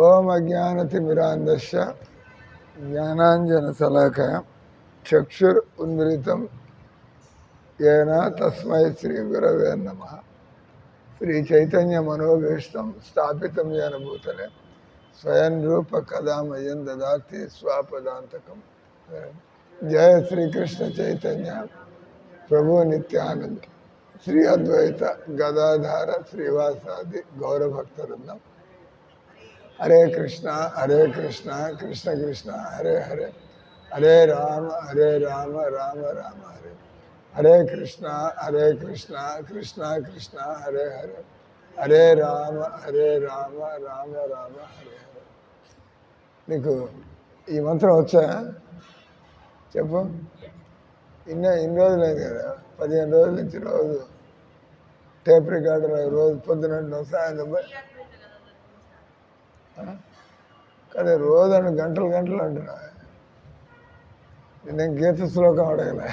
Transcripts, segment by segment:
ఓం అజ్ఞానతిమిరాంధస్య జ్ఞానాంజనశలాకయ చక్షుర్ ఉన్మిళితం येन तस्मै श्रीगुरवे नमः। श्रीचैतन्यमनोभीष्टं स्थापितं येन भूतले स्वयं रूप कदा मह्यं ददाति स्वापदान्तकम्। जय श्री कृष्ण चैतन्य प्रभु नित्यानंद श्री अद्वैत गदाधर श्रीवासादि गौरभक्तवृंदम। हरे कृष्ण कृष्ण कृष्ण हरे हरे, हरे राम राम राम हरे हरे कृष्ण कृष्ण कृष्ण हरे हरे, हरे राम राम राम हरे हरे। నీకు ఈ మంత్రం వచ్చా చెప్పు. ఇన్ని రోజులైంది కదా, 15 రోజుల నుంచి రోజు టేప్ రికార్డర్ రోజు పొద్దున సాయంత్రం కదా, రోజు అని గంటలు గంటలు అంటున్నా. నేను గీత శ్లోకం అడగలే,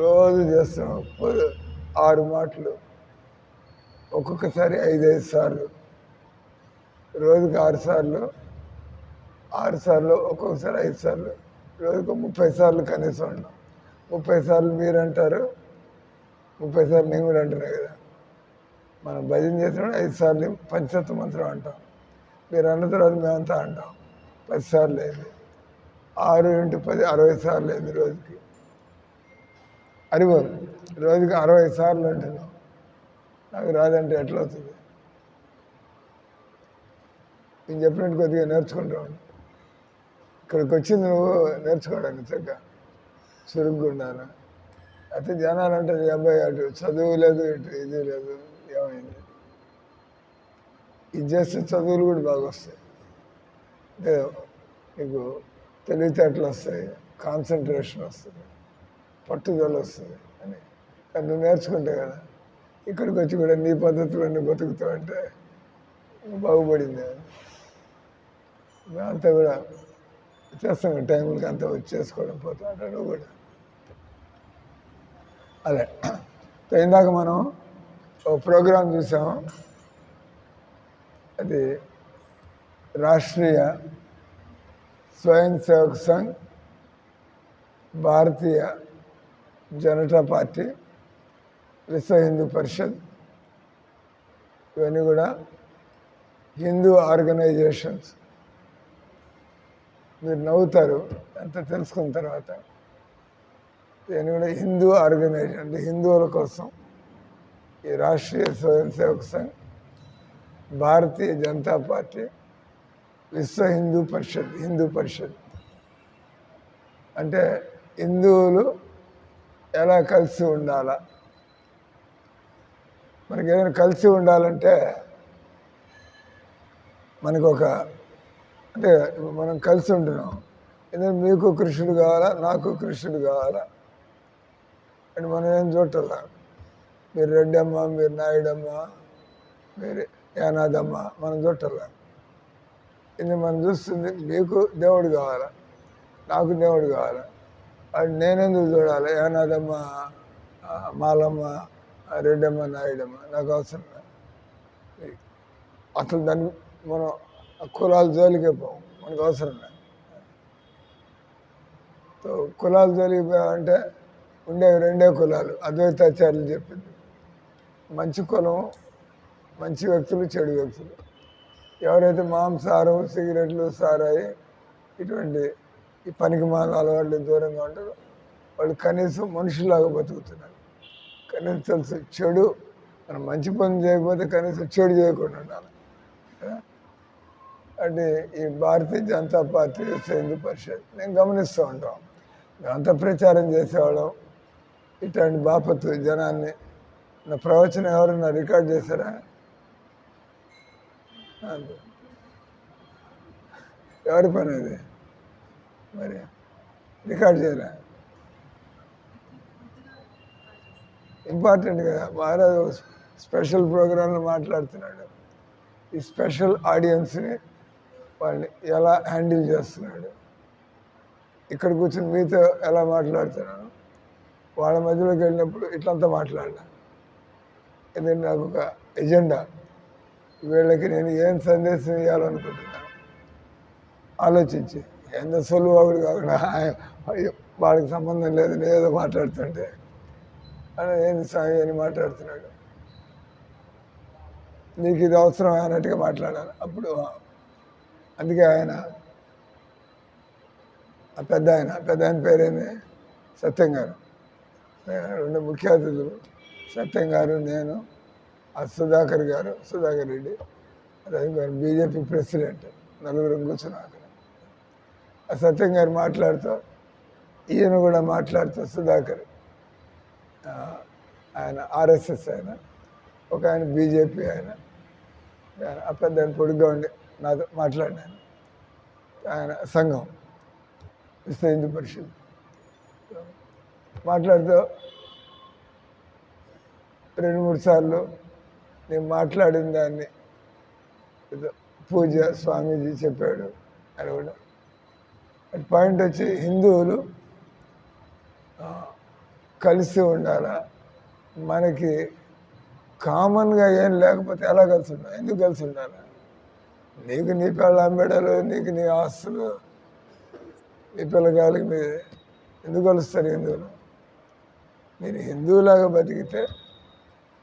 రోజు చేస్తున్నాం 6 మాటలు, ఒక్కొక్కసారి 5-5 సార్లు, రోజుకి 6 సార్లు, 6 సార్లు, ఒక్కొక్కసారి 5 సార్లు, రోజుకు 30 సార్లు కనీసం అంటాం. 30 సార్లు మీరు అంటారు, 30 సార్లు నేను కూడా అంటున్నా కదా. మనం భజన చేసినప్పుడు 5 సార్లు పంచతత్వ మంత్రం అంటాం. మీరు అన్న తర్వాత మేమంతా అంటాం. 10 సార్లు అయింది, 6 × 10 60 సార్లు అయింది రోజుకి. అరివరు రోజుకి 60 సార్లు అంటున్నాం. నాకు రాదంటే ఎట్లా అవుతుంది? నేను చెప్పినట్టు కొద్దిగా నేర్చుకుంటాను. ఇక్కడికి వచ్చింది నువ్వు నేర్చుకోవడానికి చక్కగా చురుగ్గా ఉండాలి. అయితే జనాలు అంటారు, ఈ అబ్బాయి అటు చదువు లేదు, ఇటు ఇది లేదు, ఏమైంది? ఇది చేస్తే చదువులు కూడా బాగా వస్తాయి, అంటే నీకు తెలివితేటలు వస్తాయి, కాన్సన్ట్రేషన్ వస్తుంది, పట్టుదల వస్తుంది అని. కానీ నువ్వు నేర్చుకుంటే కదా, ఇక్కడికి వచ్చి కూడా నీ పద్ధతిలో నువ్వు బతుకుతావు అంటే బాగుపడింది. మేమంతా కూడా చేస్తాం, టైంకి అంతా వచ్చి చేసుకోవడం పోతా అంటే నువ్వు కూడా అదే. ఇందాక మనం ఒక ప్రోగ్రాం చూసాము, అది రాష్ట్రీయ స్వయం సేవక్ సంఘ్, భారతీయ జనతా పార్టీ, విశ్వ హిందూ పరిషత్, ఇవన్నీ కూడా హిందూ ఆర్గనైజేషన్స్. మీరు నవ్వుతారు అంత తెలుసుకున్న తర్వాత. ఇవన్నీ కూడా హిందూ ఆర్గనైజేషన్, అంటే హిందువుల కోసం ఈ రాష్ట్రీయ స్వయం సేవక్ సంఘ్, భారతీయ జనతా పార్టీ, విశ్వ హిందూ పరిషత్. హిందూ పరిషత్ అంటే హిందువులు ఎలా కలిసి ఉండాలా. మనకి ఏదైనా కలిసి ఉండాలంటే మనకు ఒక, అంటే మనం కలిసి ఉంటున్నాం, ఎందుకంటే మీకు కృష్ణుడు కావాలా, నాకు కృష్ణుడు కావాలా అని మనం ఏం చూడాల. మీరు రెడ్డమ్మ, మీరు నాయుడమ్మ, మీరు యానాదమ్మ, మనం చూడాల. ఇది మనం చూస్తుంది, మీకు దేవుడు కావాలా, నాకు దేవుడు కావాలా. అది నేనెందుకు చూడాలి? యానాదమ్మ, మాలమ్మ, రెడ్డమ్మ, నాయుడమ్మ నాకు అవసరం లేదు. అసలు దాన్ని మనం కులాల జోలికే పోం, మనకు అవసరం లేదు. కులాల జోలికి పోయామంటే ఉండేవి 2 కులాలు. అద్వైతాచార్యులు చెప్పింది, మంచి కులం, మంచి వ్యక్తులు, చెడు వ్యక్తులు. ఎవరైతే మాంసాహారం, సిగరెట్లు, సారాయి, ఇటువంటి ఈ పనికి మాల అలవాట్లు దూరంగా ఉంటారో వాళ్ళు కనీసం మనుషులాగా బతుకుతున్నారు. కనీసం తెలుసు చెడు, మనం మంచి పని చేయకపోతే కనీసం చెడు చేయకుండా ఉండాలి. అంటే ఈ భారతీయ జనతా పార్టీ, విశ్వ హిందూ పరిషత్ నేను గమనిస్తూ ఉంటాం. మేమంతా ప్రచారం చేసేవాళ్ళం. ఇట్లాంటి బాపత్తు జనాన్ని, నా ప్రవచనం ఎవరన్నా రికార్డ్ చేశారా? ఎవరి పని అది? మరి రికార్డ్ చేయరా? ఇంపార్టెంట్ కదా. మహారాజు స్పెషల్ ప్రోగ్రాంలో మాట్లాడుతున్నాడు. ఈ స్పెషల్ ఆడియన్స్ని వాళ్ళని ఎలా హ్యాండిల్ చేస్తున్నాడు, ఇక్కడ కూర్చొని మీతో ఎలా మాట్లాడుతున్నాను, వాళ్ళ మధ్యలోకి వెళ్ళినప్పుడు ఇట్లంతా మాట్లాడాలి. ఎందుకంటే నాకు ఒక ఎజెండా, వీళ్ళకి నేను ఏం సందేశం ఇవ్వాలనుకుంటున్నాను ఆలోచించి, ఎంత సులువుడు కాకుండా వాడికి సంబంధం లేదు నేను ఏదో మాట్లాడుతుంటే అని ఏంది స్వామి అని మాట్లాడుతున్నాడు, నీకు ఇది అవసరం అన్నట్టుగా మాట్లాడాలి. అప్పుడు అందుకే ఆయన ఆ పెద్ద ఆయన పేరేంది, సత్యం గారు. రెండు ముఖ్య అతిథులు సత్యం గారు, నేను, ఆ సుధాకర్ రెడ్డి, రవి గారు బీజేపీ ప్రెసిడెంట్, నలుగురు కూర్చున్నారు. ఆ సత్యం గారు మాట్లాడుతూ, ఈయన కూడా మాట్లాడుతూ, సుధాకర్ ఆయన ఆర్ఎస్ఎస్ ఆయన, ఒక ఆయన బీజేపీ ఆయన, ఆ పెద్ద ఆయన పొడుగ్గా ఉండి నాతో మాట్లాడినాను. ఆయన సంఘం విశ్వ హిందూ పరిషత్ మాట్లాడుతూ 2-3 సార్లు నేను మాట్లాడిన దాన్ని పూజ స్వామీజీ చెప్పాడు అని కూడా. పాయింట్ వచ్చి హిందువులు కలిసి ఉండాలా, మనకి కామన్గా ఏం లేకపోతే ఎలా కలిసి ఉండాలి, ఎందుకు కలిసి ఉండాలి? నీకు నీ పెళ్ళాం బిడ్డలు, నీకు నీ ఆస్తులు, నీ పిల్లగాలికి మీరు ఎందుకు కలుస్తారు హిందువులు? మీరు హిందువులాగా బతికితే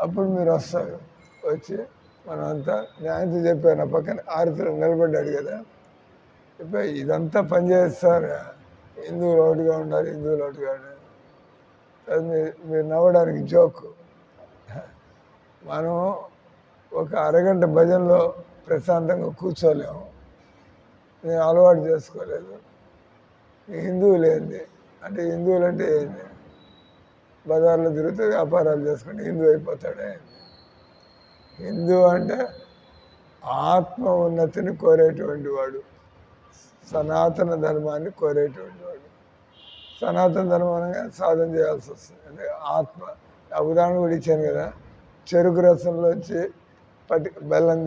అప్పుడు మీరు వస్తారు. వచ్చి మనమంతా న్యాయంతో చెప్పాను, పక్కన ఆరుతులు నిలబడ్డాడు కదా, చెప్పా ఇదంతా పనిచేస్తారు, హిందువులు ఒకటిగా ఉండాలి, హిందువులు ఒకటిగా ఉండాలి. అది మీరు నవ్వడానికి జోకు. మనం ఒక అరగంట భజనలో ప్రశాంతంగా కూర్చోలేము, నేను అలవాటు చేసుకోలేదు. హిందువులు ఏంది అంటే, హిందువులు అంటే ఏంది, బజార్లో తిరుగుతూ వ్యాపారాలు చేసుకుంటే హిందూ అయిపోతాడే. హిందూ అంటే ఆత్మ ఉన్నతిని కోరేటువంటి వాడు, సనాతన ధర్మాన్ని కోరేటువంటి వాడు. సనాతన ధర్మం అనగా సాధన చేయాల్సి వస్తుంది. అంటే ఆత్మ, ఉదాహరణ కూడా ఇచ్చాను కదా, చెరుకు రసంలోంచి బెల్లం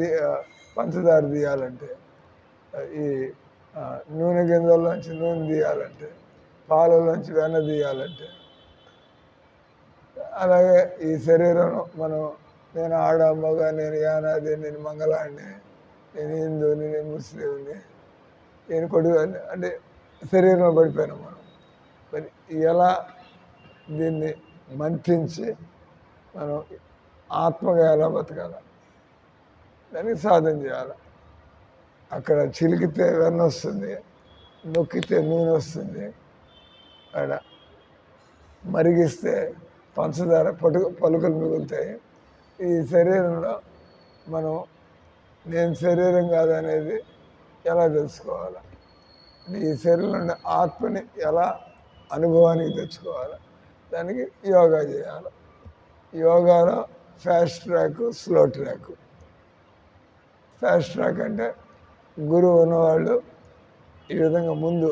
పంచదార తీయాలంటే, ఈ నూనె గింజల్లోంచి నూనె తీయాలంటే, పాలలోంచి వెన్న తీయాలంటే, అలాగే ఈ శరీరం మనం, నేను ఆడ మగ, నేను యానాది, నేను మంగళాన్ని, నేను హిందువుని, నేను ముస్లింని, నేను కొడుకు అంటే శరీరంలో పడిపోయినాం మనం. మరి ఎలా దీన్ని మంత్రించి మనం ఆత్మగా ఎలా బతకాల, దానికి సాధన చేయాలి. అక్కడ చిలికితే వెన్న వస్తుంది, నొక్కితే నూనె వస్తుంది, అక్కడ మరిగిస్తే పంచదార పలుకలు మిగులుతాయి. ఈ శరీరంలో మనం నేను శరీరం కాదనేది ఎలా తెలుసుకోవాలి, ఈ శరీరంలో ఆత్మని ఎలా అనుభవానికి తెచ్చుకోవాలి, దానికి యోగా చేయాలి. యోగాలో fast track, slow track. Fast track అంటే గురువు ఉన్నవాళ్ళు ఈ విధంగా ముందు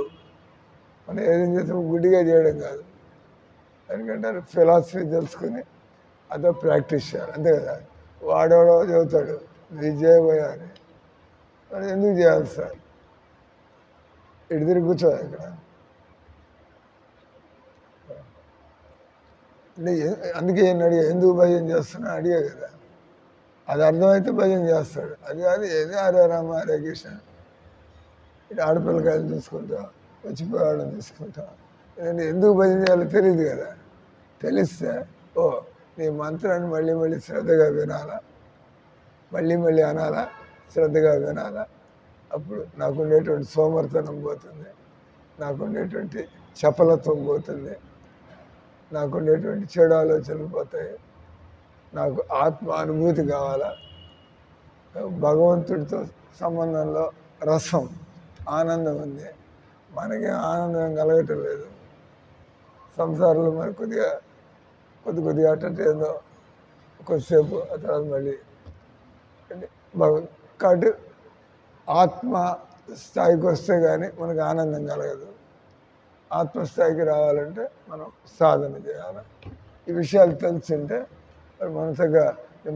మనం ఏదైం చేస్తే గుడ్డిగా చేయడం కాదు, ఎందుకంటే ఫిలాసఫీ తెలుసుకుని అదో ప్రాక్టీస్ చేయాలి, అంతే కదా. వాడేవాడో చెబుతాడు విజయపోయా అని, మరి ఎందుకు చేయాలి సార్, ఇటు తిరిగి కూర్చోవాలి ఇక్కడ. అందుకే నేను అడిగా, ఎందుకు భజన చేస్తున్నా అడిగా కదా, అది అర్థమైతే భజన చేస్తాడు. అది కాదు ఏది హరే రామ హరే కృష్ణ, ఇటు ఆడపిల్లకాయలు చూసుకుంటా, వచ్చిపోయేవాళ్ళని చూసుకుంటా, ఎందుకు భజన చేయాలో తెలియదు కదా. తెలిస్తే ఓ నీ మంత్రాన్ని మళ్ళీ మళ్ళీ శ్రద్ధగా వినాలా, మళ్ళీ మళ్ళీ అనాలా, శ్రద్ధగా వినాలా. అప్పుడు నాకుండేటువంటి సోమర్తనం పోతుంది, నాకుండేటువంటి చపలత్వం పోతుంది, నాకుండేటువంటి చెడు ఆలోచనలు పోతాయి, నాకు ఆత్మ అనుభూతి కావాలా, భగవంతుడితో సంబంధంలో రసం ఆనందం ఉంది, మనకి ఆనందం కలగటం లేదు. సంసారంలో మరి కొద్దిగా అట్టంటే ఏదో కొద్దిసేపు, ఆ తర్వాత మళ్ళీ కాబట్టి ఆత్మ స్థాయికి వస్తే కానీ మనకు ఆనందం కలగదు. ఆత్మస్థాయికి రావాలంటే మనం సాధన చేయాలి. ఈ విషయాలు తెలిసింటే మనసుగా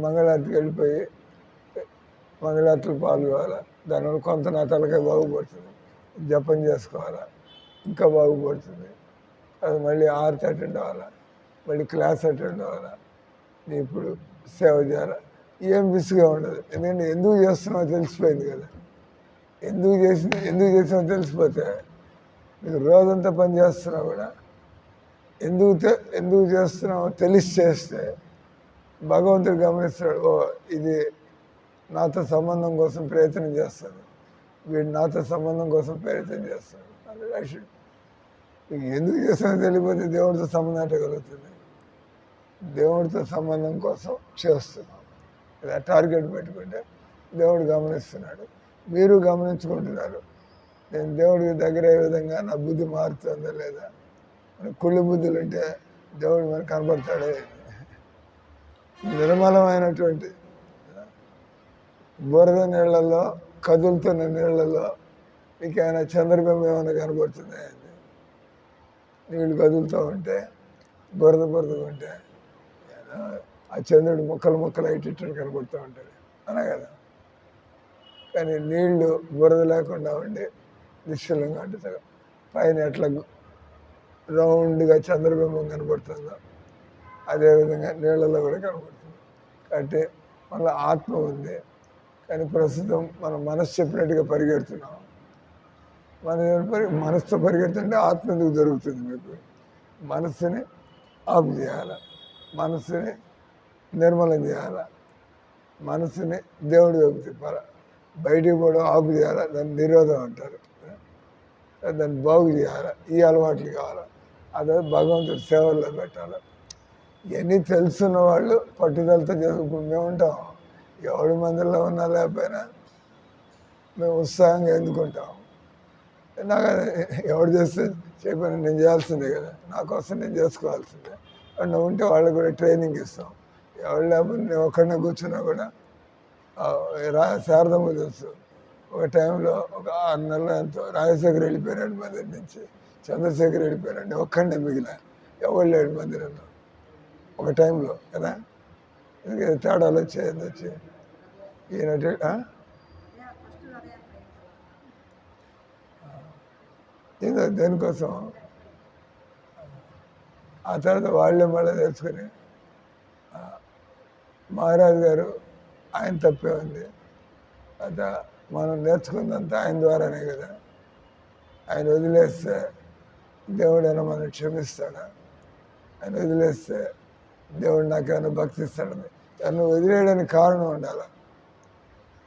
మంగళారతికి వెళ్ళిపోయి మంగళారతులు పాల్గొవాలి. దానివల్ల కొంత నా తలకాయ బాగుపడుతుంది, జపం చేసుకోవాలా, ఇంకా బాగుపడుతుంది. అది మళ్ళీ ఆర్తి అటెండ్ అవ్వాలా, మళ్ళీ క్లాస్ అటెండ్ అవ్వాలా, ఇప్పుడు సేవ చేయాలి. ఏం విసుగా ఉండదు. ఎందుకంటే ఎందుకు చేస్తున్నావో తెలిసిపోయింది కదా. ఎందుకు చేసినా తెలిసిపోతే మీకు రోజంతా పని చేస్తున్నా కూడా ఎందుకు చేస్తున్నావో తెలిసి చేస్తే భగవంతుడు గమనిస్తాడు. ఓ ఇది నాతో సంబంధం కోసం ప్రయత్నం చేస్తాడు, వీడు నాతో సంబంధం కోసం ప్రయత్నం చేస్తాడు అని రాశాడు. ఎందుకు చేస్తానో తెలియకపోతే దేవుడితో సంబంధం అంటే కలుగుతుంది. దేవుడితో సంబంధం కోసం చేస్తున్నాం. ఇలా టార్గెట్ పెట్టుకుంటే దేవుడు గమనిస్తున్నాడు, మీరు గమనించుకుంటున్నారు. నేను దేవుడికి దగ్గర అయ్యే విధంగా నా బుద్ధి మారుతుందా లేదా. మన కుళ్ళు బుద్ధులు ఉంటే దేవుడు మనకు కనబడతాడే. నిర్మలమైనటువంటి బురద నీళ్ళల్లో, కదులుతున్న నీళ్ళల్లో మీకు ఏమైనా చంద్రబింబం ఏమైనా కనబడుతుంది? నీళ్ళు కదులుతూ ఉంటే బురదగా ఉంటే ఆ చంద్రుడు ముక్కలు ఇటు కనబడుతూ ఉంటాడు అలా కదా. కానీ నీళ్లు బురద లేకుండా ఉండి నిశ్చలంగా అంటే పైన ఎట్లా రౌండ్గా చంద్రబింబం కనబడుతుందో అదేవిధంగా నీళ్ళలో కూడా కనబడుతుంది. కాబట్టి మళ్ళీ ఆత్మ ఉంది, కానీ ప్రస్తుతం మనం మనసు చెప్పినట్టుగా పరిగెడుతున్నాం. మనసుతో పరిగెడుతుంటే ఆత్మ ఎందుకు దొరుకుతుంది? మీకు మనస్సుని ఆఫ్ చేయాలి, మనస్సుని నిర్మలం చేయాలి, మనస్సుని దేవుడి వైపు తిప్పాలి. బయటికి పోవడం ఆఫ్ చేయాలి, దాన్ని నిరోధం అంటారు. దాన్ని బాగు చేయాలి. ఈ అలవాట్లు కావాలి. అదే భగవంతుడి సేవల్లో పెట్టాలి. ఇవన్నీ తెలుసున్న వాళ్ళు పట్టుదలతో చదువుకుంటూ ఉంటాం. ఎవడి మందిలో ఉన్నా లేకపోయినా మేము ఉత్సాహంగా ఎందుకుంటాం. నాకు ఎవడు చేస్తే చెప్పాను, నేను చేయాల్సిందే కదా, నా కోసం నేను చేసుకోవాల్సిందే. నువ్వు ఉంటే వాళ్ళకి కూడా ట్రైనింగ్ ఇస్తాం. ఎవరు లేకపోతే నేను ఒక్కడనే కూర్చున్నా కూడా శారదమ్మ తెలుసు. ఒక టైంలో ఒక 6 నెలలు ఎంతో రాజశేఖర్ వెళ్ళిపోయాడు మందిరం నుంచి, చంద్రశేఖర్ వెళ్ళిపోయాడు, ఒక్కడే మిగిలిన ఎవరు లేడు మందిరంలో ఒక టైంలో కదా. ఎందుకంటే తేడాలు వచ్చి ఈయన ఏదో దేనికోసం ఆ తర్వాత వాళ్ళే మళ్ళీ నేర్చుకుని మహారాజు గారు ఆయన తప్పే ఉంది. అత మనం నేర్చుకున్నంత ఆయన ద్వారానే కదా. ఆయన వదిలేస్తే దేవుడైనా మనం క్షమిస్తాడా? ఆయన వదిలేస్తే దేవుడు నాకేమైనా భక్తిస్తాడని తను వదిలేయడానికి కారణం ఉండాలి.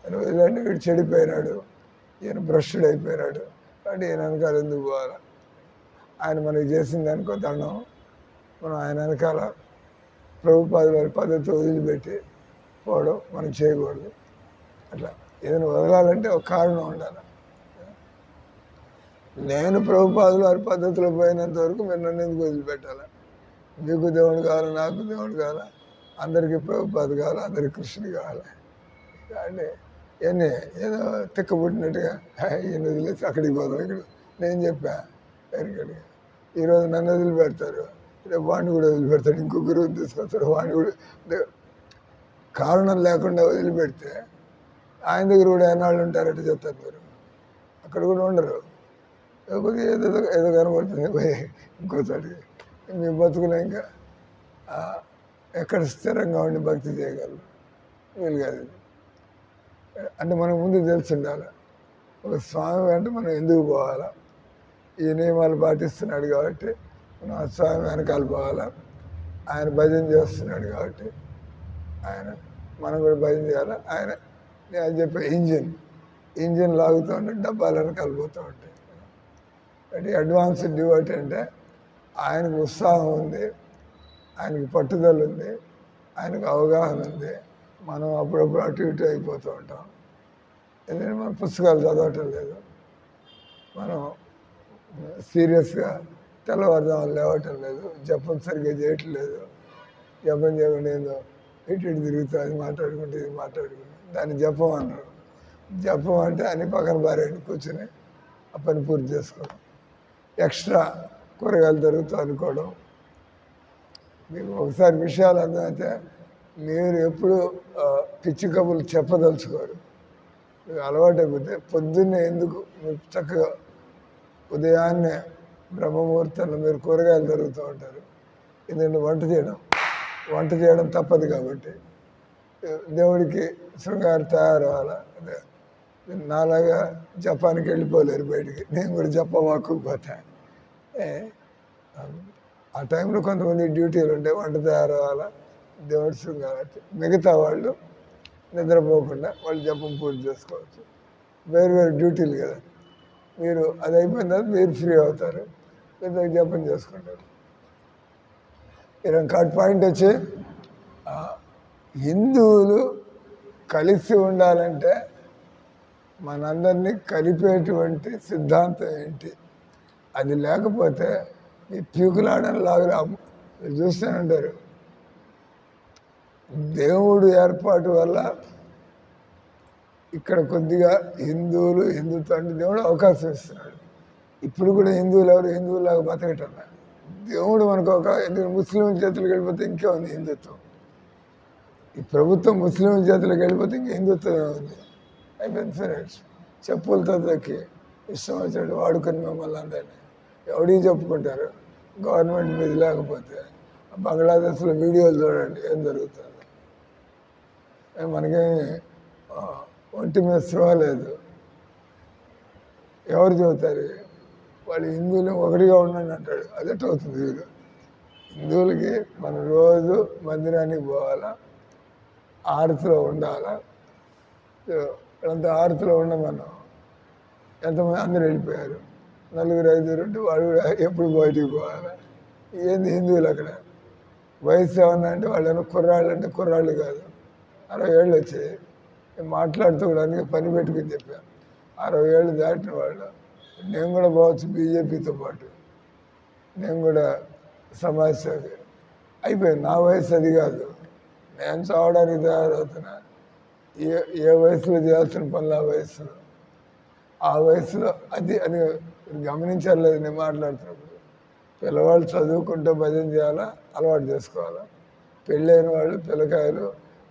ఆయన వదిలేండి వీడు చెడిపోయినాడు, ఈయన భ్రష్టుడు అయిపోయినాడు, కాబట్టి ఈయన వెనకాల ఎందుకు పోవాలి? ఆయన మనకి చేసిన దానికో దండం. మనం ఆయన వెనకాల ప్రభుపాద వారి పద్ధతి వదిలిపెట్టి పోవడం మనం చేయకూడదు. అట్లా ఏదైనా వదలాలంటే ఒక కారణం ఉండాలి. నేను ప్రభుపాదులు వారి పద్ధతిలో పోయినంత వరకు మీరు నన్ను ఎందుకు వదిలిపెట్టాలి? మీకు దేవుడు కావాలి, నాకు దేవుడు కావాలి, అందరికీ ప్రభుపాద కావాలి, అందరికీ కృష్ణుడు కావాలి. అంటే ఇవన్నీ ఏదో తిక్కబుట్టినట్టుగా ఈయన వదిలేసి అక్కడికి పోదాం. ఇక్కడ నేను చెప్పా ఎక్కడికి ఈరోజు నన్ను వదిలిపెడతారు, రేపు వాడిని కూడా వదిలిపెడతాడు, ఇంకొకరు తీసుకొస్తాడు, వాడిని కూడా కారణం లేకుండా వదిలిపెడితే ఆయన దగ్గర కూడా ఎన్నాళ్ళు ఉంటారంటే చెప్తారు. మీరు అక్కడ కూడా ఉండరు. లేకపోతే ఏదో కనబడుతుంది పోయి ఇంకోసారి మీ బతుకులు ఇంకా ఎక్కడ స్థిరంగా ఉండి భక్తి చేయగలరు? వీలు కాదు. అంటే మనకు ముందు తెలిసి ఉండాలి, ఒక స్వామి అంటే మనం ఎందుకు పోవాలా? ఈ నియమాలు పాటిస్తున్నాడు కాబట్టి మనం ఆ స్వామి వెనకాల పోవాలా. ఆయన భజన చేస్తున్నాడు కాబట్టి మనం కూడా భజన చేయాలి. ఆయన నేను చెప్పే ఇంజిన్ లాగుతూ ఉంటే డబ్బాలు వెనకాల పోతూ ఉంటాయి. అంటే అడ్వాన్స్డ్ డివోటీ అంటే ఆయనకు ఉత్సాహం ఉంది, ఆయనకి పట్టుదల ఉంది, ఆయనకు అవగాహన ఉంది. మనం అప్పుడప్పుడు అటు ఇటు అయిపోతూ ఉంటాం. ఎందుకంటే మనం పుస్తకాలు చదవటం లేదు, మనం సీరియస్గా తెల్లవారుజాములు లేవటం లేదు, జపం సరిగ్గా చేయటం లేదు. జపం చేయకుండా ఏదో ఇటు తిరుగుతూ అది మాట్లాడుకుంటే ఇది మాట్లాడుకుంటే దాన్ని జపం అన్నారు. జపం అంటే అన్ని పక్కన బారేయండి, కూర్చొని ఆ పని పూర్తి చేసుకోవడం, ఎక్స్ట్రా కూరగాయలు దొరుకుతూ అనుకోవడం. మీకు ఒకసారి విషయాలు అర్థమైతే మీరు ఎప్పుడు పిచ్చి కబుర్లు చెప్పదలుచుకోరు. మీకు అలవాటు అయిపోతే పొద్దున్నే ఎందుకు మీరు చక్కగా ఉదయాన్నే బ్రహ్మముహూర్తంలో మీరు కూరగాయలు దొరుకుతూ ఉంటారు. ఎందుకంటే వంట చేయడం తప్పదు కాబట్టి దేవుడికి శృంగారం తయారవ్వాలి. అదే నాలాగా జపాన్కి వెళ్ళిపోలేరు బయటికి, నేను కూడా జపాన్ వాక్కుపోతా. ఆ టైంలో కొంతమంది డ్యూటీలు ఉంటాయి, వంట తయారవ్వాలా, దేవుడి శృంగారం. మిగతా వాళ్ళు నిద్రపోకుండా వాళ్ళు జపం పూర్తి చేసుకోవచ్చు. వేరు వేరు డ్యూటీలు కదా. మీరు అది అయిపోయిన తర్వాత మీరు ఫ్రీ అవుతారు, లేదా జపం చేసుకుంటారు. ఇంకోటి పాయింట్ వచ్చి హిందువులు కలిసి ఉండాలంటే మనందరినీ కలిపేటువంటి సిద్ధాంతం ఏంటి? అది లేకపోతే ఈ పీకులాడని లాగా మీరు చూస్తూనంటారు. దేవుడు ఏర్పాటు వల్ల ఇక్కడ కొద్దిగా హిందుత్వం అంటే దేవుడు అవకాశం ఇస్తున్నాడు. ఇప్పుడు కూడా హిందువులాగా బతకటం దేవుడు మనకు ముస్లిం చేతులకు వెళ్ళిపోతే ఇంకే ఉంది హిందుత్వం. ఈ ప్రభుత్వం ముస్లిం చేతులకు వెళ్ళిపోతే ఇంకా హిందుత్వమే ఉంది. అయిపోయింది ఫినిష్. చెప్పులతో దక్కి ఇష్టం వచ్చినట్టు వాడుకొని మమ్మల్ని అందరినీ ఎవడికి చెప్పుకుంటారు గవర్నమెంట్ మీద లేకపోతే. బంగ్లాదేశ్లో వీడియోలు చూడండి ఏం జరుగుతుంది. మనకేమి ఒంటి మీద స్పృహ లేదు. ఎవరు చెబుతారు? వాళ్ళు హిందువులు ఒకటిగా ఉండండి అంటాడు. అదెట్ అవుతుంది? వీళ్ళు హిందువులకి మనం రోజు మందిరానికి పోవాలా, ఆరతిలో ఉండాలా. అంత ఆరతిలో ఉండమన్నాం, ఎంతమంది అందరూ వెళ్ళిపోయారు. 4-5 ఉంటే వాళ్ళు కూడా ఎప్పుడు బయటికి పోవాలా? ఏంది హిందువులు అక్కడ? వయసు ఏమన్నా అంటే వాళ్ళు కుర్రాళ్ళు అంటే కుర్రాళ్ళు కాదు, 60 ఏళ్ళు వచ్చాయి. మాట్లాడుతూ కూడా పని పెట్టుకుని చెప్పాను. 60 ఏళ్ళు దాటిన వాళ్ళు. నేను కూడా పోవచ్చు బీజేపీతో పాటు, నేను కూడా సమాజ సేవ అయిపోయింది. నా వయసు అది కాదు, నేను చావడానికి తయారవుతున్నా. ఏ వయసులో చేయాల్సిన పనులు ఆ వయసులో అది గమనించాలి. లేదు నేను మాట్లాడుతున్నప్పుడు పిల్లవాళ్ళు చదువుకుంటూ భజన చేయాలా, అలవాటు చేసుకోవాలా. పెళ్ళైన వాళ్ళు పిల్లకాయలు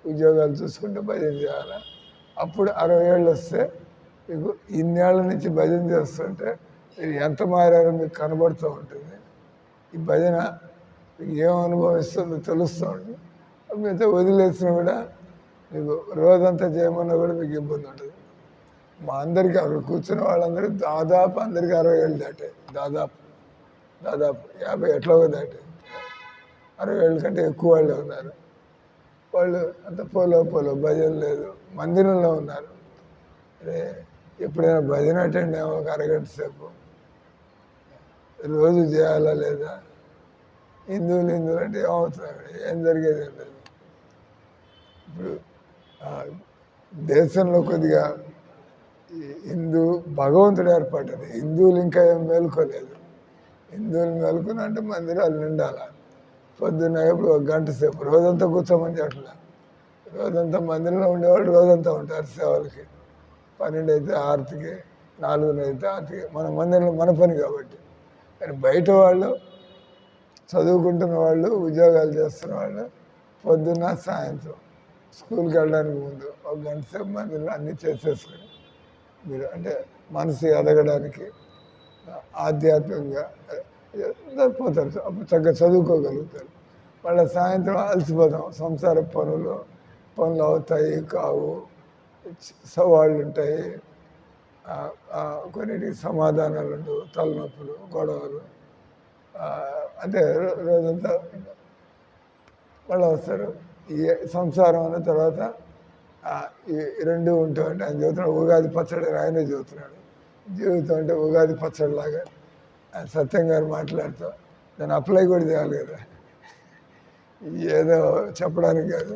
ఉద్యోగాలు చూసుకుంటూ భజన చేయాలా. అప్పుడు 60 ఏళ్ళు వస్తే మీకు ఇన్నేళ్ల నుంచి భజన చేస్తుంటే మీరు ఎంత మారారో మీకు కనబడుతూ ఉంటుంది. ఈ భజన మీకు ఏం అనుభవిస్తుందో తెలుస్తూ ఉంటుంది. మీతో వదిలేసినా కూడా మీకు రోజంతా చేయమన్నా కూడా మీకు ఇబ్బంది ఉంటుంది. మా అందరికీ అక్కడ కూర్చున్న వాళ్ళందరికీ దాదాపు అందరికీ 60 ఏళ్ళు దాటాయి. దాదాపు 50 ఎట్లాగో దాటాయి. 60 ఏళ్ళ కంటే ఎక్కువ వాళ్ళే ఉన్నారు. వాళ్ళు అంత పోలో భజన లేదు, మందిరంలో ఉన్నారు. అరే ఎప్పుడైనా భజన అటెండ్ అయ్యాము ఒక అరగంట సేపు, రోజు చేయాలా లేదా? హిందువులు అంటే ఏమవుతున్నారు? ఏం జరిగేది ఏం లేదు. ఇప్పుడు దేశంలో కొద్దిగా భగవంతుడు ఏర్పాటు. అది హిందువులు ఇంకా ఏం మేలుకోలేదు. హిందువులు మేలుకుని అంటే మందిరాలు నిండాల. పొద్దున్న ఎప్పుడు 1 గంట సేపు రోజంతా కూర్చోమని చెప్పట్లా. రోజంతా మందిరంలో ఉండేవాళ్ళు రోజంతా ఉంటారు సేవలకి. 12 అయితే ఆరతికి, 4 అయితే ఆరతికి. మన మందిరంలో మన పని కాబట్టి. కానీ బయట వాళ్ళు, చదువుకుంటున్న వాళ్ళు, ఉద్యోగాలు చేస్తున్న వాళ్ళు పొద్దున్న సాయంత్రం స్కూల్కి వెళ్ళడానికి ముందు 1 గంట సేపు మందిరంలో అన్నీ చేసేసుకొని మీరు అంటే మనసు ఎదగడానికి ఆధ్యాత్మికంగా సరిపోతారు. అప్పుడు చక్కగా చదువుకోగలుగుతారు. మళ్ళీ సాయంత్రం అలసిపోతాం. సంసార పనులు అవుతాయి కావు, సవాళ్ళు ఉంటాయి, కొన్నిటికి సమాధానాలు ఉండవు, తలనొప్పులు, గొడవలు. అంటే రోజంతా మళ్ళీ వస్తారు. ఈ సంసారం అన్న తర్వాత ఈ 2 ఉంటాయండి. ఆయన చదువుతున్నాడు ఉగాది పచ్చడి, ఆయనే చదువుతున్నాడు. జీవితం అంటే ఉగాది పచ్చడిలాగా ఆయన సత్యం గారు మాట్లాడుతూ దాన్ని అప్లై కూడా చేయాలి కదా, ఏదో చెప్పడానికి కాదు,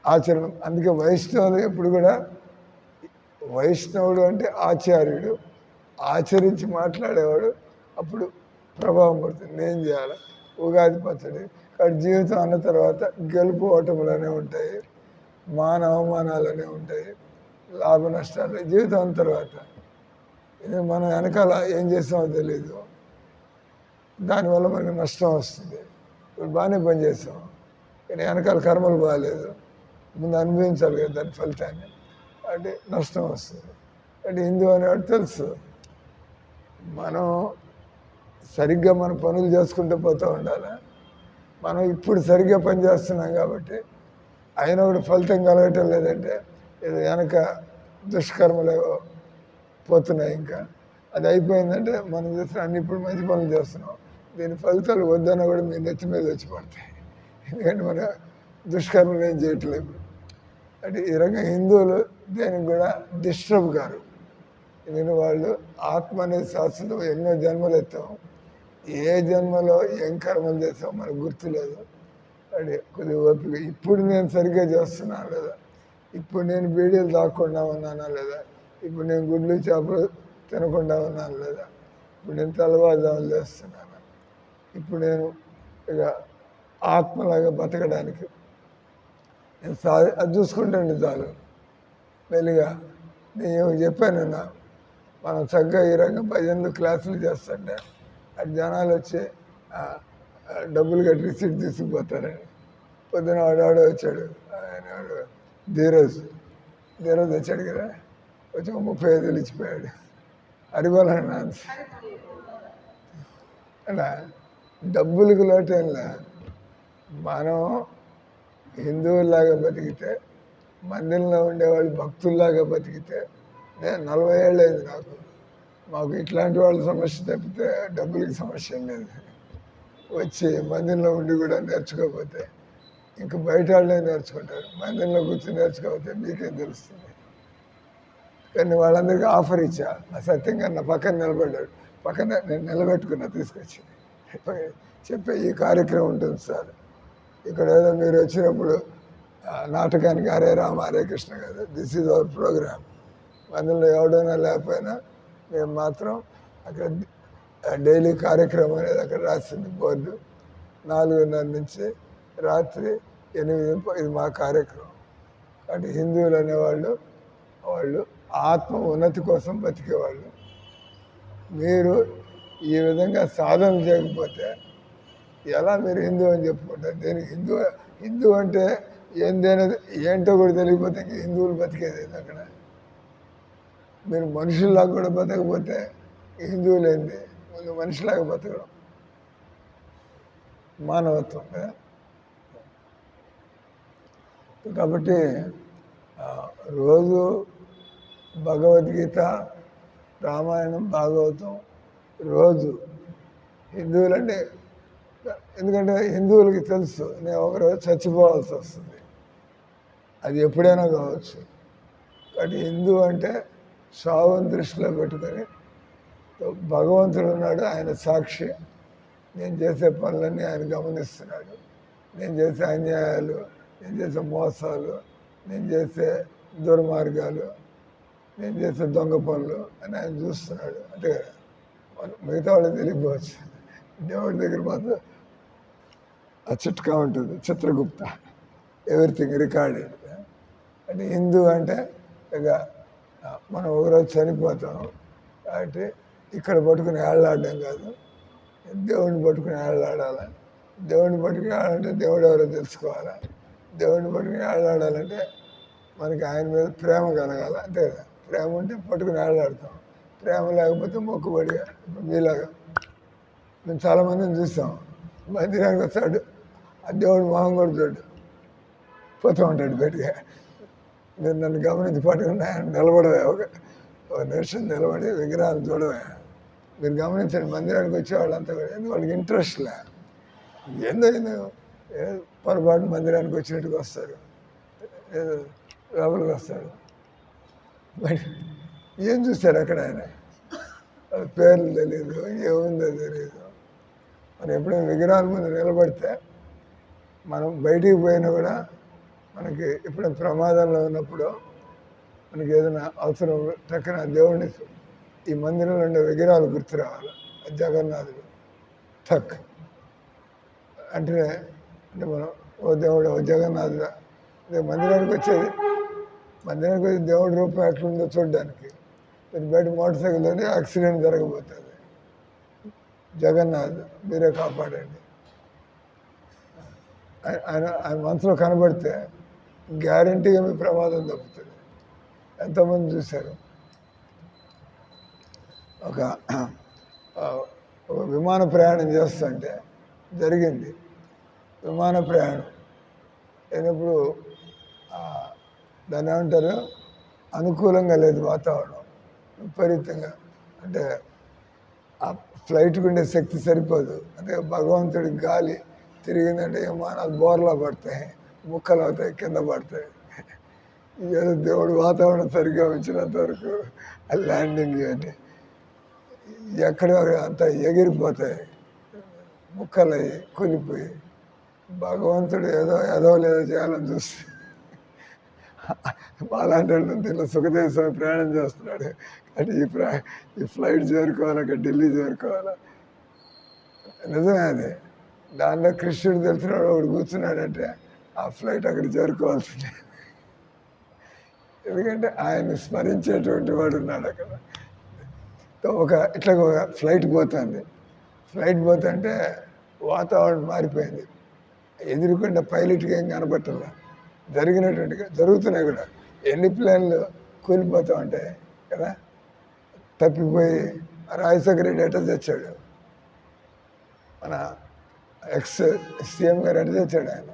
ఆచరణ. అందుకే వైష్ణవులు ఎప్పుడు కూడా, వైష్ణవుడు అంటే ఆచార్యుడు, ఆచరించి మాట్లాడేవాడు. అప్పుడు ప్రభావం పడుతుంది. నేను చేయాలి ఉగాది పచ్చడి. కాబట్టి జీవితం అన్న తర్వాత గెలుపు ఓటములనే ఉంటాయి, మాన అవమానాలనే ఉంటాయి, లాభ నష్టాలు జీవితం అన్న తర్వాత. ఇది మనం వెనకాల ఏం చేస్తామో తెలీదు, దానివల్ల మనకి నష్టం వస్తుంది. ఇప్పుడు బాగానే పనిచేస్తాం కానీ వెనకాల కర్మలు బాగాలేదు, ముందు అనుభవించాలి కదా దాని ఫలితాన్ని, అంటే నష్టం వస్తుంది. అంటే హిందూ అనేవాడు తెలుసు, మనం సరిగ్గా మన పనులు చేసుకుంటూ పోతూ ఉండాలి. మనం ఇప్పుడు సరిగ్గా పని చేస్తున్నాం కాబట్టి అయినా కూడా ఫలితం కలగటం లేదంటే ఇది వెనక దుష్కర్మలు పోతున్నాయి. ఇంకా అది అయిపోయిందంటే మనం చేస్తున్న అన్ని ఇప్పుడు మంచి పనులు చేస్తున్నాం. దీని ఫలితాలు వద్దన్నా కూడా మీ నెత్తి మీద వచ్చి పడతాయి. ఎందుకంటే మన దుష్కర్మలు ఏం చేయట్లేదు. అంటే ఈ రకంగా హిందువులు దేనికి కూడా డిస్టర్బ్ కారు. ఎందుకంటే వాళ్ళు ఆత్మ అనేది శాశ్వతం. ఎన్నో జన్మలు ఎత్తాం, ఏ జన్మలో ఏం కర్మలు చేస్తాం మనకు గుర్తులేదు. అది కొద్దిగా ఓపిక. ఇప్పుడు నేను సరిగ్గా చేస్తున్నాను లేదా, ఇప్పుడు నేను బీడీలు తాకుండా ఉన్నానా లేదా, ఇప్పుడు నేను గుడ్లు చేపలు తినకుండా ఉన్నాను లేదా, ఇప్పుడు నేను తెల్లవారుజాములు చేస్తున్నాను, ఇప్పుడు నేను ఇక ఆత్మలాగా బతకడానికి నేను అది చూసుకుంటాను చాలు. మెల్లిగా నేను చెప్పాను, మనం చక్కగా ఈ రకంగా భజనలు క్లాసులు చేస్తుంటే అటు జనాలు వచ్చి డబ్బులు కట్టి రిసీట్ తీసుకుపోతారని. పొద్దున వాడు వచ్చాడు, ఆయన ధీరజ్ వచ్చాడు కదా, వచ్చి 35,000 ఇచ్చిపోయాడు. అడిగోలన్నా అలా డబ్బులకు లోటేలా. మనం హిందువుల్లాగా బతికితే, మందిరంలో ఉండేవాళ్ళు భక్తుల్లాగా బతికితే, నేను 40 ఏళ్ళు అయింది నాకు, మాకు ఇట్లాంటి వాళ్ళ సమస్య తప్పితే డబ్బులకి సమస్య లేదు. వచ్చి మందిరంలో ఉండి కూడా నేర్చుకోకపోతే ఇంక బయట వాళ్ళే నేర్చుకుంటారు. మందిరంలో కూర్చొని నేర్చుకోకపోతే మీకేం తెలుస్తుంది. కానీ వాళ్ళందరికీ ఆఫర్ ఇచ్చా. సత్యంగా నా పక్కన నిలబడ్డాడు, పక్కన నేను నిలబెట్టుకున్నా తీసుకొచ్చి చెప్పే ఈ కార్యక్రమం ఉంటుంది సార్, ఇక్కడ ఏదో మీరు వచ్చినప్పుడు నాటకానికి హరే రామ హరే కృష్ణ కదా, దిస్ ఈజ్ అవర్ ప్రోగ్రామ్. అందులో ఎవడైనా లేకపోయినా మేము మాత్రం అక్కడ డైలీ కార్యక్రమం అనేది అక్కడ రాసింది బోర్డు. 4:30 నుంచి రాత్రి 8 ఇది మా కార్యక్రమం. కాబట్టి హిందువులు అనేవాళ్ళు వాళ్ళు ఆత్మ ఉన్నతి కోసం బతికేవాళ్ళు. మీరు ఈ విధంగా సాధన చేయకపోతే ఎలా మీరు హిందూ అని చెప్పుకుంటారు? దీనికి హిందూ అంటే ఏంటో కూడా తెలియకపోతే హిందువులు బతికేది అక్కడ. మీరు మనుషుల్లాగా కూడా బతకపోతే హిందువులు ఏంది? ముందు మనిషిలాగా బతకడం మానవత్వం కదా. కాబట్టి రోజు భగవద్గీత, రామాయణం, భాగవతం రోజు హిందువులంటే, ఎందుకంటే హిందువులకి తెలుసు నేను ఒకరోజు చచ్చిపోవాల్సి వస్తుంది, అది ఎప్పుడైనా కావచ్చు. కాబట్టి హిందూ అంటే సావుని దృష్టిలో పెట్టుకొని భగవంతుడు ఉన్నాడు, ఆయన సాక్షి, నేను చేసే పనులన్నీ ఆయన గమనిస్తున్నాడు, నేను చేసే అన్యాయాలు, నేను చేసే మోసాలు, నేను చేసే దుర్మార్గాలు, నేను చేసే దొంగ పనులు అని ఆయన చూస్తున్నాడు. అంటే మిగతా వాళ్ళు తెలియకపోవచ్చు, దేవుడి దగ్గర మాత్రం ఆ చిట్కా ఉంటుంది, చిత్రగుప్త, ఎవ్రీథింగ్ రికార్డెడ్. అంటే హిందూ అంటే ఇక మనం ఒకరోజు చనిపోతాం కాబట్టి ఇక్కడ పట్టుకుని ఏళ్ళాడడం కాదు, దేవుడిని పట్టుకుని ఏళ్ళాడాలి. దేవుడిని పట్టుకుని ఆడాలంటే దేవుడు ఎవరో తెలుసుకోవాలి. దేవుడిని పట్టుకుని ఏళ్ళాడాలంటే మనకి ఆయన మీద ప్రేమ కలగాలి, అంతే కదా. ప్రేమ ఉంటే పట్టుకుని ఏళ్ళాడతాం, ప్రేమ లేకపోతే మొక్కుబడిగా. ఇప్పుడు మీలాగా మేము చాలామందిని చూస్తాం, మందిరానికి వస్తాడు, ఆ దేవుడు మొహం కూడా చూడు, పోతూ ఉంటాడు బయటగా. మీరు నన్ను గమనించి పట్టుకుని ఆయన నిలబడవే, ఒక నిమిషం నిలబడి విగ్రహాలు చూడవే. మీరు గమనించండి, మందిరానికి వచ్చేవాళ్ళంతా కూడా వాళ్ళకి ఇంట్రెస్ట్ లే, ఏందో పొరపాటు మందిరానికి వచ్చినట్టుగా వస్తారు, ఏదో లోపలికి వస్తారు. మరి ఏం చూస్తాడు అక్కడ ఆయన? వాళ్ళ పేర్లు తెలియదు, ఏముందో తెలియదు. మనం ఎప్పుడైనా విగ్రహాల ముందు నిలబడితే మనం బయటికి పోయినా కూడా మనకి ఎప్పుడైనా ప్రమాదంలో ఉన్నప్పుడు మనకి ఏదైనా అవసరం టక్కన దేవుడిని ఈ మందిరంలో ఉండే విగ్రహాలు గుర్తు రావాలి. జగన్నాథుడు ఠక్ అంటే మనం ఓ దేవుడు, ఓ జగన్నాథుడు. మందిరానికి వచ్చేది దేవుడి రూపం ఎట్లుందో చూడడానికి. మీరు బయట మోటార్ సైకిల్లోనే యాక్సిడెంట్ జరగబోతుంది, జగన్నాథ్ మీరే కాపాడండి. ఆయన మనసులో కనబడితే గ్యారంటీగా మీ ప్రమాదం తప్పుతుంది. ఎంతోమంది చూశారు. ఒక విమాన ప్రయాణం చేస్తుంటే జరిగింది. విమాన ప్రయాణం అయినప్పుడు దాన్ని ఏమంటారు, అనుకూలంగా లేదు వాతావరణం విపరీతంగా. అంటే ఆ ఫ్లైట్కి ఉండే శక్తి సరిపోదు. అంటే భగవంతుడి గాలి తిరిగిందంటే విమానాలు బోర్లా పడతాయి, ముక్కలు అవుతాయి, కింద పడతాయి. ఏదో దేవుడు వాతావరణం సరిగ్గా వచ్చినంత వరకు ఆ ల్యాండింగ్ ఇవన్నీ ఎక్కడ అంతా ఎగిరిపోతాయి, ముక్కలయ్యి కూలిపోయి. భగవంతుడు ఏదో లేదో చేయాలని చూస్తే అలాంటి వాళ్ళు దీనిలో సుఖదేవ స్వామి ప్రయాణం చేస్తున్నాడు. అంటే ఈ ఫ్లైట్ చేరుకోవాలి, అక్కడ ఢిల్లీ చేరుకోవాలా. నిజమే అది. దానిలో కృష్ణుడు తెలిసినాడు ఒకడు కూర్చున్నాడంటే ఆ ఫ్లైట్ అక్కడ చేరుకోవాల్సిందే. ఎందుకంటే ఆయన్ని స్మరించేటువంటి వాడు ఉన్నాడు అక్కడ. ఇట్లా ఒక ఫ్లైట్ పోతుంది. ఫ్లైట్ పోతుంటే వాతావరణం మారిపోయింది. ఎదురుకుండా పైలట్కి ఏం కనబట్టలే. జరుగుతున్నాయి కూడా. ఎన్ని ప్లేన్లు కూలిపోతూ ఉంటాయి కదా. తప్పిపోయి రాజశేఖర రెడ్డి ఎట్ట తెచ్చాడు, మన సీఎం గారు ఎట్ట తెచ్చాడు. ఆయన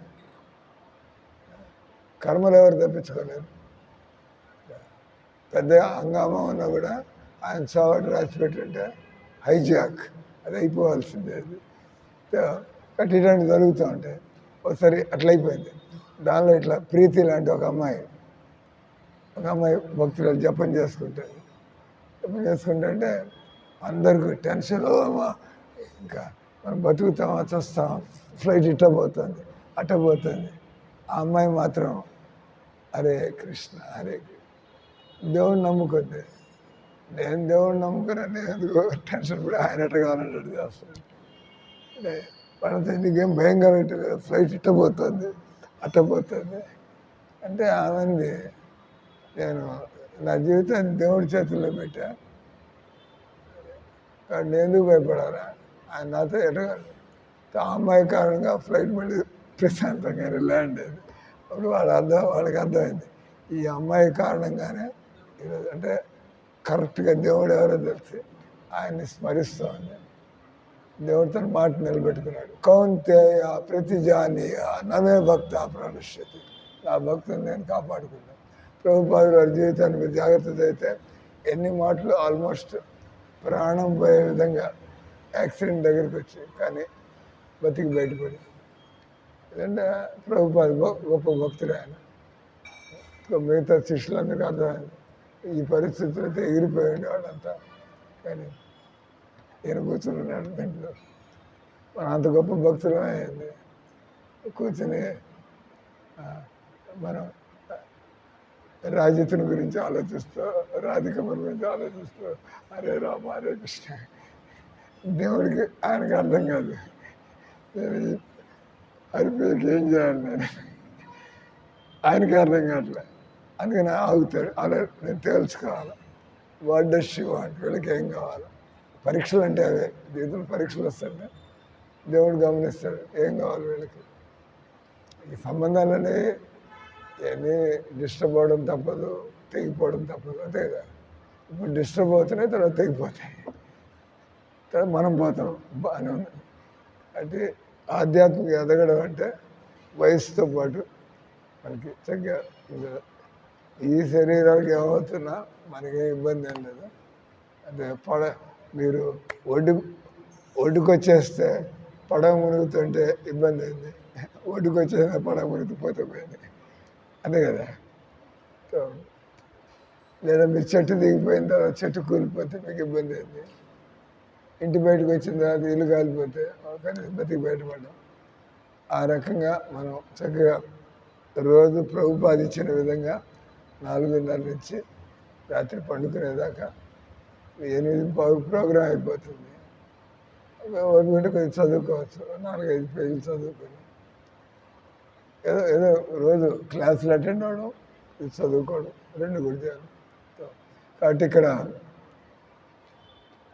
కర్మలు ఎవరు తప్పించుకోలేరు. పెద్ద హంగామా ఉన్నా కూడా ఆయన చావటి రాసిపెట్టుంటే హైజాక్ అది అయిపోవాల్సిందే. అది ఇట్లాంటి జరుగుతూ ఉంటాయి. ఒకసారి అట్లయిపోయింది. దానిలో ఇట్లా ప్రీతి లాంటి ఒక అమ్మాయి భక్తులు జపం చేసుకుంటుంది. జపం చేసుకుంటే అందరికీ టెన్షన్, ఇంకా మనం బతుకుతామా చూస్తామా, ఫ్లైట్ ఇట్ట పోతుంది అట్ట పోతుంది. ఆ అమ్మాయి మాత్రం హరే కృష్ణ హరే కృష్ణ, దేవుడిని నమ్ముకుంది. నేను దేవుడిని నమ్ముకున్నా, నేను ఎందుకు టెన్షన్ కూడా ఆయన ఎట్ట కావాలంటే చేస్తాను. వాళ్ళతో నీకేం భయం కలగట్లేదు, ఫ్లైట్ ఇట్టబోతుంది అట్టబోతుంది అంటే ఆమెది. నేను నా జీవితాన్ని దేవుడి చేతుల్లో పెట్టా, నేను ఎందుకు భయపడాలా, ఆయన నాతో ఎటగలరు. ఆ అమ్మాయి కారణంగా ఫ్లైట్ మళ్ళీ ప్రశాంతంగా ల్యాండ్ అయింది. అప్పుడు వాళ్ళకి అర్థమైంది, ఈ అమ్మాయి కారణంగానే ఈరోజు అంటే కరెక్ట్గా దేవుడు ఎవరో తెలిసి ఆయన్ని స్మరిస్తూ ఉంది. దేవుడు తన మాట నిలబెట్టుకున్నాడు. కౌంతేయ ప్రతిజానీయ నమే భక్త ప్రణశ్యతి, నా భక్తుని నేను కాపాడుకున్నాను. ప్రభుపాదులు వారి జీవితాన్ని మీరు జాగ్రత్తగా అయితే ఎన్ని మాటలు ఆల్మోస్ట్ ప్రాణం పోయే విధంగా యాక్సిడెంట్ దగ్గరికి వచ్చి కానీ బతికి బయటపడి. ఎందుకంటే ప్రభుపాదు గొప్ప భక్తుడు ఆయన. మిగతా శిష్యులందరికీ అర్థమైంది ఈ పరిస్థితులు అయితే ఎగిరిపోయి ఉండేవాళ్ళంతా. కానీ ఈయన కూర్చున్నాడు దాంట్లో. మనం అంత గొప్ప భక్తులు అయింది. కూర్చుని మనం రాజితుని గురించి ఆలోచిస్తూ, రాధికమ్మ గురించి ఆలోచిస్తూ హరే రామ హరే కృష్ణ. దేవుడికి ఆయనకి అర్థం కాదు, నేను హరిపేకి ఏం చేయాలి నేను, ఆయనకి అర్థం కావట్లే. అందుకని ఆగుతాడు. అలా నేను తేల్చుకోవాలి, వాట్ డస్ షీ వాంట్, వీళ్ళకి ఏం కావాలి. పరీక్షలు అంటే అవే, జీవితంలో పరీక్షలు వస్తాయి. దేవుడు గమనిస్తాడు ఏం కావాలి వీళ్ళకి. ఈ సంబంధాలనే ఏమీ డిస్టర్బ్ అవ్వడం తప్పదు, తెగిపోవడం తప్పదు, అంతే కదా. ఇప్పుడు డిస్టర్బ్ అవుతున్నాయి, తర్వాత తెగిపోతాయి, తర్వాత మనం పోతాం. బాగానే ఉంది. అంటే ఆధ్యాత్మిక ఎదగడం అంటే వయసుతో పాటు మనకి చక్కగా ఈ శరీరానికి ఏమవుతున్నా మనకి ఇబ్బంది ఏం లేదు. అంటే మీరు ఒడ్డుకొచ్చేస్తే పడవ మునుగుతుంటే ఇబ్బంది అయింది, ఒడ్డుకొచ్చేస్తే పడవ మునిగిపోతే పోయింది, అంతే కదా. లేదా మీరు చెట్టు దిగిపోయిన తర్వాత చెట్టు కూలిపోతే మీకు ఇబ్బంది అయింది, ఇంటి బయటకు వచ్చిన తర్వాత ఇల్లు కాలిపోతే కానీ బతికి బయటపడ్డాం. ఆ రకంగా మనం చక్కగా రోజు ప్రభుపాద ఇచ్చిన విధంగా 4:30 నుంచి రాత్రి పండుకునేదాకా 8 ప్రోగ్రాం అయిపోతుంది. 1 గంట కొంచెం చదువుకోవచ్చు, 4-5 పేజీలు చదువుకొని ఏదో రోజు క్లాసులు అటెండ్ అవ్వడం, ఇది చదువుకోవడం, 2 కూడా చేయాలి. కాబట్టి ఇక్కడ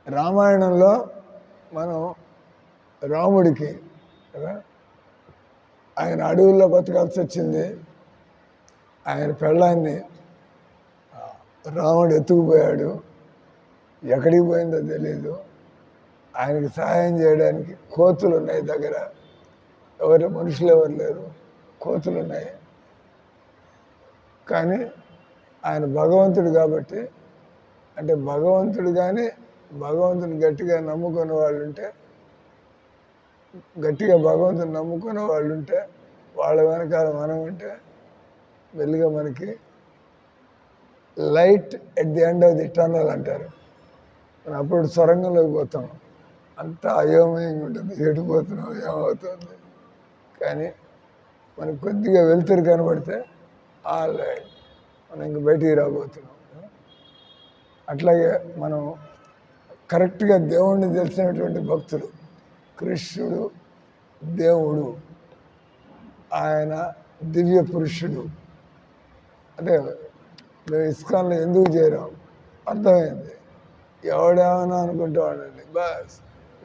రామాయణంలో మనం రాముడికి కదా ఆయన అడవుల్లో బతకాల్సి వచ్చింది. ఆయన పెళ్ళాన్ని రాముడు ఎత్తుకుపోయాడు, ఎక్కడికి పోయిందో తెలీదు. ఆయనకి సహాయం చేయడానికి కోతులు ఉన్నాయి దగ్గర, మనుషులు ఎవరు లేరు, కోతులు ఉన్నాయి. కానీ ఆయన భగవంతుడు కాబట్టి, అంటే భగవంతుడు కానీ భగవంతుని గట్టిగా నమ్ముకున్న వాళ్ళు ఉంటే, గట్టిగా భగవంతుని నమ్ముకున్న వాళ్ళు ఉంటే, వాళ్ళ వెనకాల మనం ఉంటే మెల్లిగా మనకి light at the end of the tunnel అంటారు. మనం అప్పుడు సొరంగంలోకి పోతాం, అంతా అయోమయంగా ఉంటుంది, ఎడిపోతున్నాం ఏమవుతుంది. కానీ మనకు కొద్దిగా వెలుతురు కనబడితే ఆ లైట్ మనం ఇంక బయటికి రాబోతున్నాం. అట్లాగే మనం కరెక్ట్గా దేవుణ్ణి తెలిసినటువంటి భక్తులు, కృష్ణుడు దేవుడు, ఆయన దివ్య పురుషుడు. అంటే మేము ఇస్కాన్లో ఎందుకు చేరాం అర్థమైంది. ఎవడేమన్నా అనుకుంటూ ఉండండి, బస్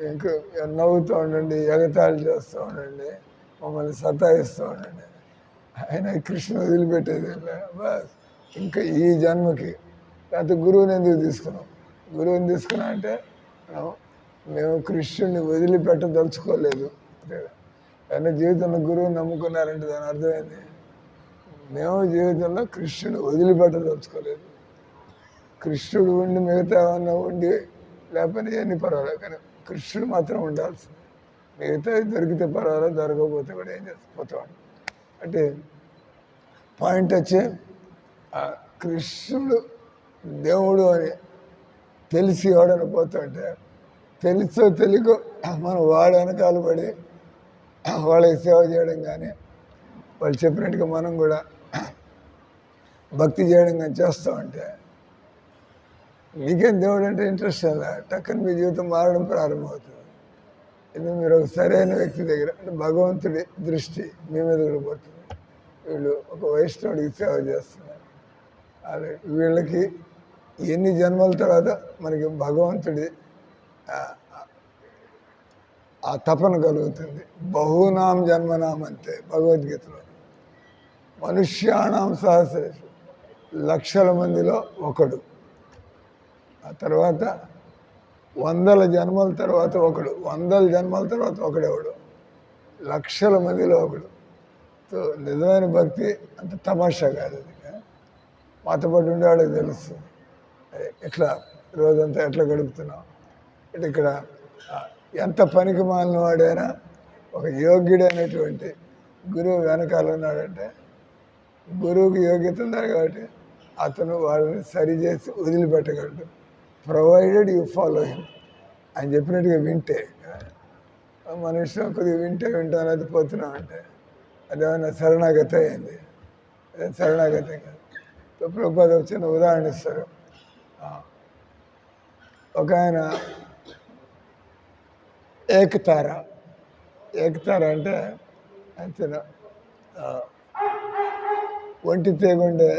ఇంకా నవ్వుతూ ఉండండి, ఎగతాళి చేస్తూ ఉండండి, మమ్మల్ని సతాయిస్తూ ఉండండి, ఆయన కృష్ణుని వదిలిపెట్టేది బస్. ఇంకా ఈ జన్మకి లేకపోతే గురువుని ఎందుకు తీసుకున్నాం? గురువుని తీసుకున్నా అంటే మేము కృష్ణుడిని వదిలిపెట్టదలుచుకోలేదు. కానీ జీవితంలో గురువుని నమ్ముకున్నారంటే దాని అర్థమైంది, మేము జీవితంలో కృష్ణుడు వదిలిపెట్టదలుచుకోలేదు. కృష్ణుడు ఉండి మిగతా ఏమన్నా ఉండి లేకపోతే ఎన్ని పర్వాలేదు, కానీ కృష్ణుడు మాత్రం ఉండాల్సింది. మిగతా దొరికితే పర్వాలేదు, దొరకకపోతే కూడా ఏం చేసిపోతాం. అంటే పాయింట్ వచ్చి కృష్ణుడు దేవుడు అని తెలిసి ఎవడని పోతుంటే, తెలుసో తెలియకో మనం వాడు వెనకాల పడి వాళ్ళకి సేవ చేయడం కానీ, వాళ్ళు చెప్పినట్టుగా మనం కూడా భక్తి చేయడం కానీ చేస్తూ ఉంటే మీకేం దేవుడు అంటే ఇంట్రెస్ట్ అలా టక్కని మీ జీవితం మారడం ప్రారంభమవుతుంది. ఎందుకు మీరు ఒక సరైన వ్యక్తి దగ్గర, అంటే భగవంతుడి దృష్టి మీ మీద కూడా పోతుంది. వీళ్ళు ఒక వైష్ణవుడికి సేవ చేస్తున్నారు, అలా వీళ్ళకి ఎన్ని జన్మల తర్వాత మనకి భగవంతుడి ఆ తపన కలుగుతుంది. బహునాం జన్మనాం అంతే భగవద్గీతలో. మనుష్యానాం సహస్రేషు, లక్షల మందిలో ఒకడు. ఆ తర్వాత 100 జన్మల తర్వాత ఒకడు, 100 జన్మల తర్వాత ఒకడెవడు, లక్షల మందిలో ఒకడు. సో నిజమైన భక్తి అంత తమాషా కాదు. అది మాతో పాటు ఉండేవాడికి తెలుస్తుంది ఎట్లా రోజంతా ఎట్లా గడుపుతున్నాం. అంటే ఇక్కడ ఎంత పనికి మాలిన వాడైనా ఒక యోగ్యుడైనటువంటి గురువు వెనకాల ఉన్నాడంటే, గురువుకి యోగ్యత ఉంది కాబట్టి అతను వాళ్ళని సరిచేసి వదిలిపెట్టగలడు, ప్రొవైడెడ్ యూ ఫాలో హిమ్. ఆయన చెప్పినట్టుగా వింటే. మన ఇష్టం కొద్దిగా వింటాం అది పోతున్నాం అంటే అదేమన్నా శరణాగతి అయింది. అదే శరణాగతి కాదు. ప్రభుపాద వచ్చిన ఉదాహరణ ఇస్తారు. ఒక ఆయన ఏకతార అంటే ఆయన ఒంటి తేగుండే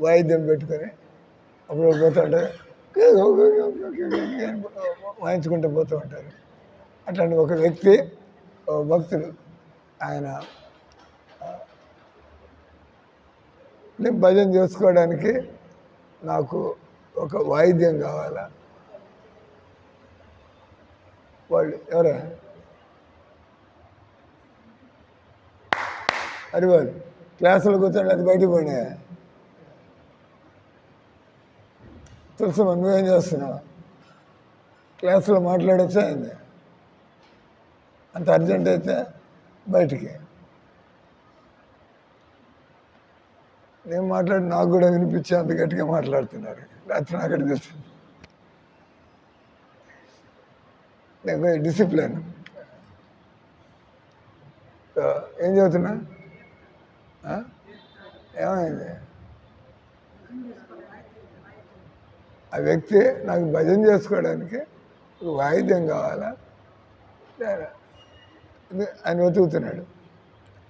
వాయిద్యం పెట్టుకొని అప్పుడు పోతుంటే వాయించుకుంటూ పోతూ ఉంటారు. అట్లాంటి ఒక వ్యక్తి, భక్తుడు, ఆయన నేను భజన చేసుకోవడానికి నాకు ఒక వాయిద్యం కావాలా. వాళ్ళు ఎవరా అది వాళ్ళు క్లాసులో కూర్చొని అది బయటకు పోయినా తెలుసు. నువ్వేం చేస్తున్నావు? క్లాసులో మాట్లాడొచ్చా అయింది. అంత అర్జెంట్ అయితే బయటికి. నేను మాట్లాడి నాకు కూడా వినిపించి అంత గట్టిగా మాట్లాడుతున్నారు. రాత్రి నాకటి తెలిసింది. నేను డిసిప్లిన్ ఏం చదువుతున్నా? ఏమైంది? ఆ వ్యక్తి నాకు భజన చేసుకోవడానికి వాయిద్యం కావాలా ఆయన వెతుకుతున్నాడు.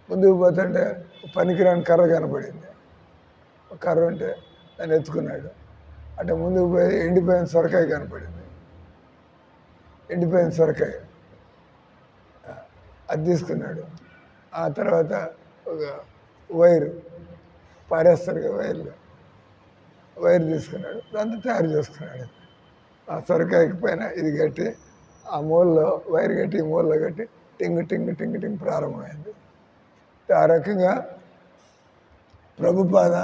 ముందుకు పోతుంటే పనికిరాని కర్ర కనపడింది. కర్ర ఉంటే ఆయన ఎత్తుకున్నాడు. అంటే ముందుకు పోయి ఎండిపోయిన సొరకాయ కనపడింది. ఎండిపోయిన సొరకాయ అది తీసుకున్నాడు. ఆ తర్వాత ఒక వైరు పారేస్తారు కదా, వైర్ తీసుకున్నాడు. దాంతో తయారు చేసుకున్నాడు. ఆ సొరకాయకి పైన ఇది కట్టి ఆ మూలలో వైర్ కట్టి ఈ మూలలో కట్టి టింగ్ టింగ్ టింగ్ టింగ్ ప్రారంభమైంది. ఆ రకంగా ప్రభుపాద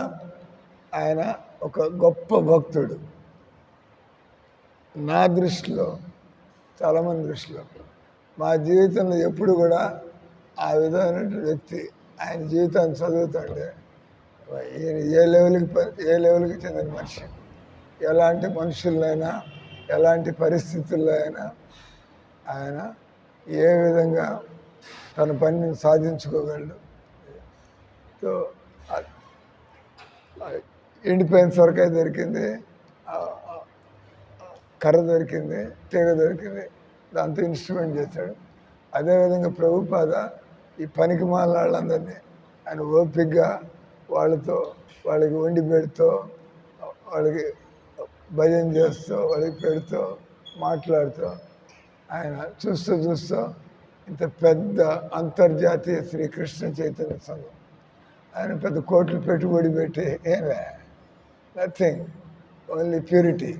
ఆయన ఒక గొప్ప భక్తుడు నా దృష్టిలో, చాలామంది దృష్టిలో. మా జీవితంలో ఎప్పుడు కూడా ఆ విధమైన వ్యక్తి ఆయన జీవితాన్ని చదువుతుంటే ఈయన ఏ లెవెల్కి చెందిన మనిషి, ఎలాంటి మనుషులైనా ఎలాంటి పరిస్థితుల్లో అయినా ఆయన ఏ విధంగా తన పనిని సాధించుకోగలడు. సో ఎండిపోయిన సొరకాయ దొరికింది, కర్ర దొరికింది, తీగ దొరికింది, దాంతో ఇన్స్ట్రుమెంట్ చేశాడు. అదేవిధంగా ప్రభుపాద ఈ పనికి మాలిన వాళ్ళందరినీ ఆయన ఓపికగా వాళ్ళకి వండి పెడుతూ, వాళ్ళకి భజన చేస్తూ, వాళ్ళకి పెడుతూ, మాట్లాడుతూ, ఆయన చూస్తూ ఇంత పెద్ద అంతర్జాతీయ శ్రీకృష్ణ చైతన్య సంఘం, ఆయన పెద్ద కోట్లు పెట్టుబడి పెట్టి ఏమే, నథింగ్, ఓన్లీ ప్యూరిటీ.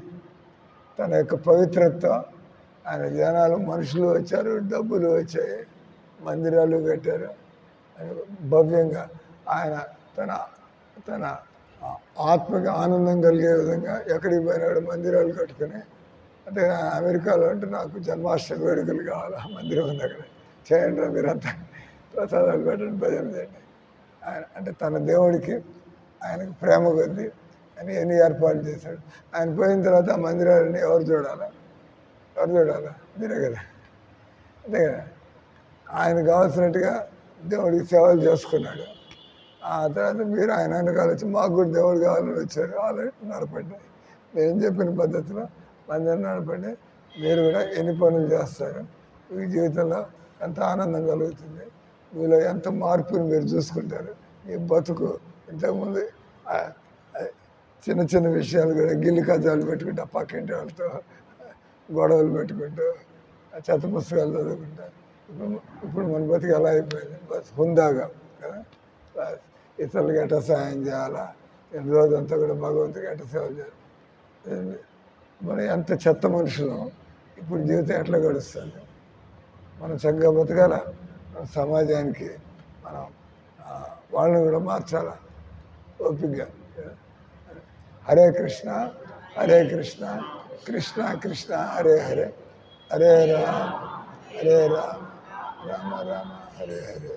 తన యొక్క పవిత్రత, ఆయన జనాలు, మనుషులు వచ్చారు, డబ్బులు వచ్చాయి, మందిరాలు కట్టారు, భవ్యంగా ఆయన తన ఆత్మకి ఆనందం కలిగే విధంగా ఎక్కడికి పోయినాడు మందిరాలు కట్టుకుని. అంటే అమెరికాలో అంటే నాకు జన్మాష్టమి వేడుకలు కావాలి, మందిరం ఉంది అక్కడ, చేయండి మీరంతా, ప్రసాదాలు పెట్టండి, భజన చేయండి. ఆయన అంటే తన దేవుడికి ఆయనకు ప్రేమ కొద్ది అని ఎన్ని ఏర్పాట్లు చేశాడు. ఆయన పోయిన తర్వాత ఆ మందిరాలని ఎవరు చూడాలా మీరే కదా, అంతే కదా. ఆయన కావాల్సినట్టుగా దేవుడికి సేవలు చేసుకున్నాడు. ఆ తర్వాత మీరు ఆయన వెనకాల వచ్చి మాకు కూడా దేవుడు కావాలని వచ్చారు, ఆల్రెడీ నడపండి, నేను చెప్పిన పద్ధతిలో మందిరం నడపండి, మీరు కూడా ఎన్ని పనులు చేస్తారు, మీ జీవితంలో ఎంత ఆనందం కలుగుతుంది, మీలో ఎంత మార్పుని మీరు చూసుకుంటారు. మీ బతుకు ఇంతకుముందు చిన్న విషయాలు కూడా గిల్లి కజాలు పెట్టుకుంటా, పక్కింటి వాళ్ళతో గొడవలు పెట్టుకుంటూ, చెత్త పుస్తకాలు చదువుకుంటా, ఇప్పుడు మన బతుకు ఎలా అయిపోయింది, బస్ హుందాగా కదా, ఇతరులకు ఎట్లా సాయం చేయాలా, రోజంతా కూడా భగవంతుడికి ఎట్లా సేవ చేయాలి. మనం ఎంత చెత్త మనుషులు, ఇప్పుడు జీవితం ఎట్లా గడుస్తుంది, మనం చక్కగా బతకాల, మన సమాజానికి మనం వాళ్ళని కూడా మార్చాలా ఓపికగా. హరే కృష్ణ కృష్ణ కృష్ణ హరే హరే, హరే రామ రామ రామ హరే హరే.